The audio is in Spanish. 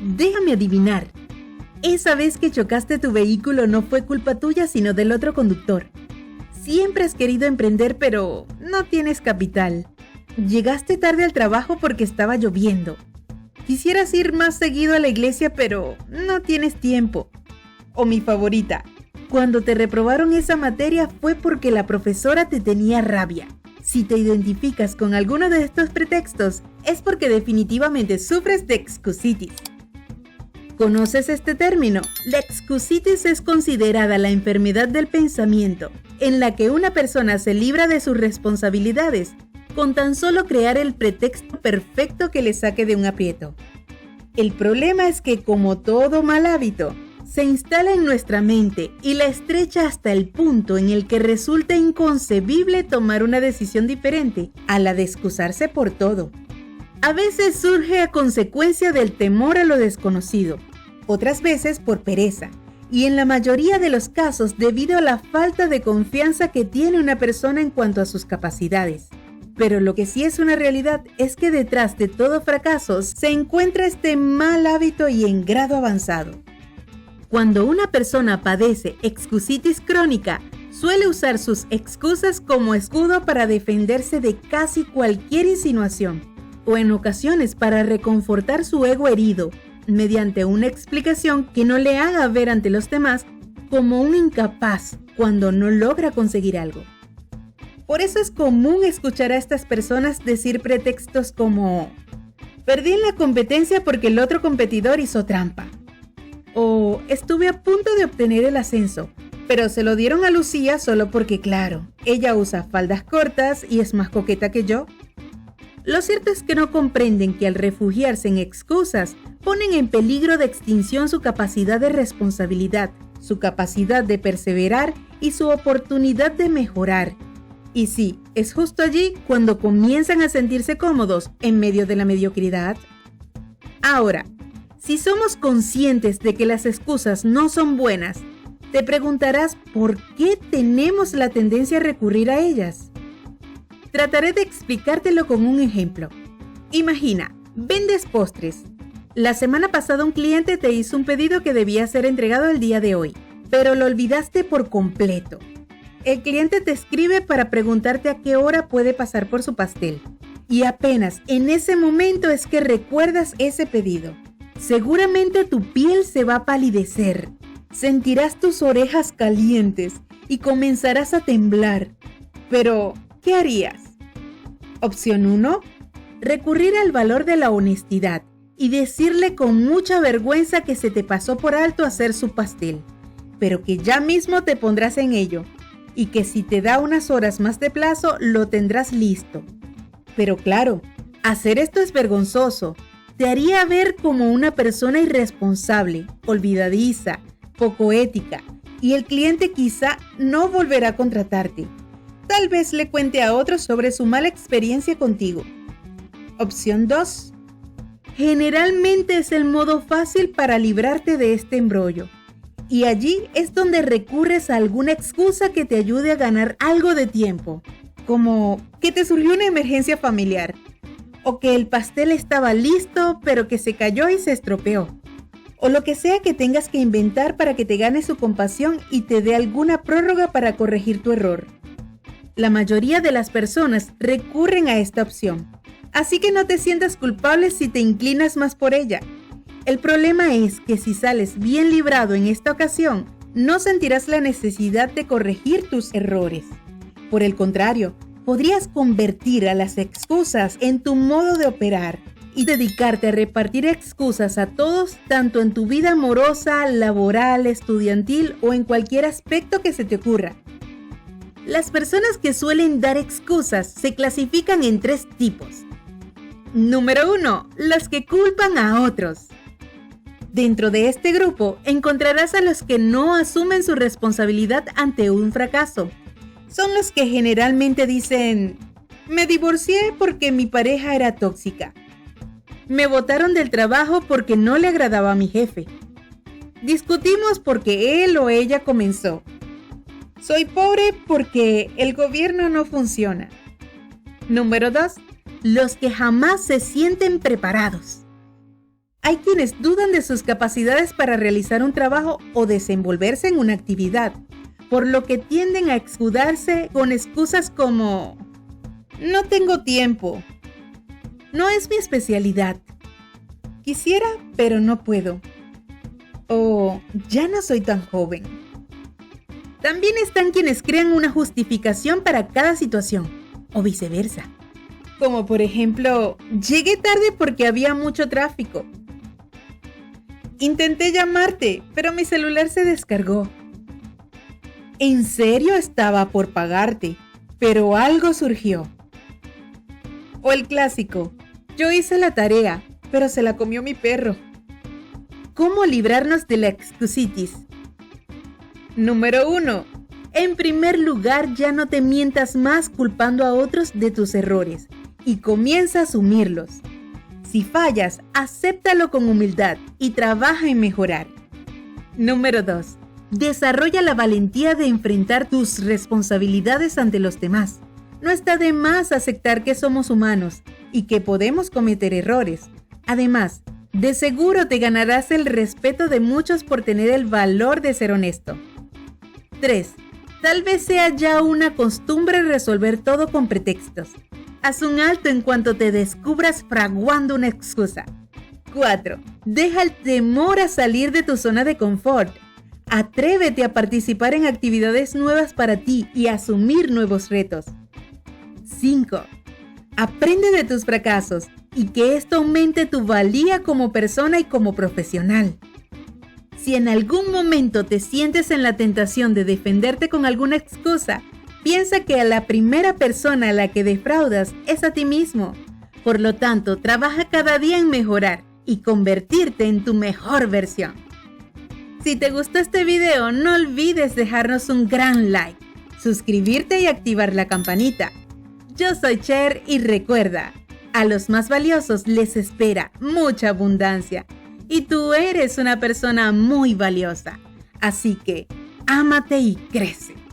Déjame adivinar. Esa vez que chocaste tu vehículo no fue culpa tuya, sino del otro conductor. Siempre has querido emprender, pero no tienes capital. Llegaste tarde al trabajo porque estaba lloviendo. Quisieras ir más seguido a la iglesia, pero no tienes tiempo. O mi favorita, cuando te reprobaron esa materia fue porque la profesora te tenía rabia. Si te identificas con alguno de estos pretextos, es porque definitivamente sufres de excusitis. ¿Conoces este término? La excusitis es considerada la enfermedad del pensamiento, en la que una persona se libra de sus responsabilidades con tan solo crear el pretexto perfecto que le saque de un aprieto. El problema es que, como todo mal hábito, se instala en nuestra mente y la estrecha hasta el punto en el que resulta inconcebible tomar una decisión diferente a la de excusarse por todo. A veces surge a consecuencia del temor a lo desconocido, otras veces por pereza, y en la mayoría de los casos debido a la falta de confianza que tiene una persona en cuanto a sus capacidades. Pero lo que sí es una realidad es que detrás de todo fracaso se encuentra este mal hábito y en grado avanzado. Cuando una persona padece excusitis crónica, suele usar sus excusas como escudo para defenderse de casi cualquier insinuación, o en ocasiones para reconfortar su ego herido, mediante una explicación que no le haga ver ante los demás como un incapaz cuando no logra conseguir algo. Por eso es común escuchar a estas personas decir pretextos como: perdí en la competencia porque el otro competidor hizo trampa. O estuve a punto de obtener el ascenso, pero se lo dieron a Lucía solo porque, claro, ella usa faldas cortas y es más coqueta que yo. Lo cierto es que no comprenden que al refugiarse en excusas, ponen en peligro de extinción su capacidad de responsabilidad, su capacidad de perseverar y su oportunidad de mejorar. Y sí, es justo allí cuando comienzan a sentirse cómodos en medio de la mediocridad. Ahora, si somos conscientes de que las excusas no son buenas, te preguntarás por qué tenemos la tendencia a recurrir a ellas. Trataré de explicártelo con un ejemplo. Imagina, vendes postres. La semana pasada un cliente te hizo un pedido que debía ser entregado el día de hoy, pero lo olvidaste por completo. El cliente te escribe para preguntarte a qué hora puede pasar por su pastel. Y apenas en ese momento es que recuerdas ese pedido. Seguramente tu piel se va a palidecer. Sentirás tus orejas calientes y comenzarás a temblar. Pero, ¿qué harías? Opción 1. Recurrir al valor de la honestidad y decirle con mucha vergüenza que se te pasó por alto hacer su pastel, pero que ya mismo te pondrás en ello y que si te da unas horas más de plazo lo tendrás listo. Pero claro, hacer esto es vergonzoso. Te haría ver como una persona irresponsable, olvidadiza, poco ética, y el cliente quizá no volverá a contratarte. Tal vez le cuente a otros sobre su mala experiencia contigo. Opción 2. Generalmente es el modo fácil para librarte de este embrollo. Y allí es donde recurres a alguna excusa que te ayude a ganar algo de tiempo, como que te surgió una emergencia familiar, o que el pastel estaba listo pero que se cayó y se estropeó, o lo que sea que tengas que inventar para que te gane su compasión y te dé alguna prórroga para corregir tu error. La mayoría de las personas recurren a esta opción, así que no te sientas culpable si te inclinas más por ella. El problema es que si sales bien librado en esta ocasión, no sentirás la necesidad de corregir tus errores. Por el contrario, podrías convertir a las excusas en tu modo de operar y dedicarte a repartir excusas a todos, tanto en tu vida amorosa, laboral, estudiantil o en cualquier aspecto que se te ocurra. Las personas que suelen dar excusas se clasifican en 3 tipos. Número 1. Los que culpan a otros. Dentro de este grupo encontrarás a los que no asumen su responsabilidad ante un fracaso. Son los que generalmente dicen: me divorcié porque mi pareja era tóxica. Me botaron del trabajo porque no le agradaba a mi jefe. Discutimos porque él o ella comenzó. Soy pobre porque el gobierno no funciona. Número 2. Los que jamás se sienten preparados. Hay quienes dudan de sus capacidades para realizar un trabajo o desenvolverse en una actividad, por lo que tienden a escudarse con excusas como no tengo tiempo, no es mi especialidad, quisiera pero no puedo, o ya no soy tan joven. También están quienes crean una justificación para cada situación, o viceversa. Como por ejemplo, llegué tarde porque había mucho tráfico. Intenté llamarte, pero mi celular se descargó. En serio estaba por pagarte, pero algo surgió. O el clásico, yo hice la tarea, pero se la comió mi perro. ¿Cómo librarnos de la excusitis? Número 1. En primer lugar, ya no te mientas más culpando a otros de tus errores y comienza a asumirlos. Si fallas, acéptalo con humildad y trabaja en mejorar. Número 2. Desarrolla la valentía de enfrentar tus responsabilidades ante los demás. No está de más aceptar que somos humanos y que podemos cometer errores. Además, de seguro te ganarás el respeto de muchos por tener el valor de ser honesto. 3. Tal vez sea ya una costumbre resolver todo con pretextos. Haz un alto en cuanto te descubras fraguando una excusa. 4. Deja el temor a salir de tu zona de confort. Atrévete a participar en actividades nuevas para ti y a asumir nuevos retos. 5. Aprende de tus fracasos y que esto aumente tu valía como persona y como profesional. Si en algún momento te sientes en la tentación de defenderte con alguna excusa, piensa que a la primera persona a la que defraudas es a ti mismo. Por lo tanto, trabaja cada día en mejorar y convertirte en tu mejor versión. Si te gustó este video, no olvides dejarnos un gran like, suscribirte y activar la campanita. Yo soy Cher y recuerda, a los más valiosos les espera mucha abundancia. Y tú eres una persona muy valiosa. Así que, ámate y crece.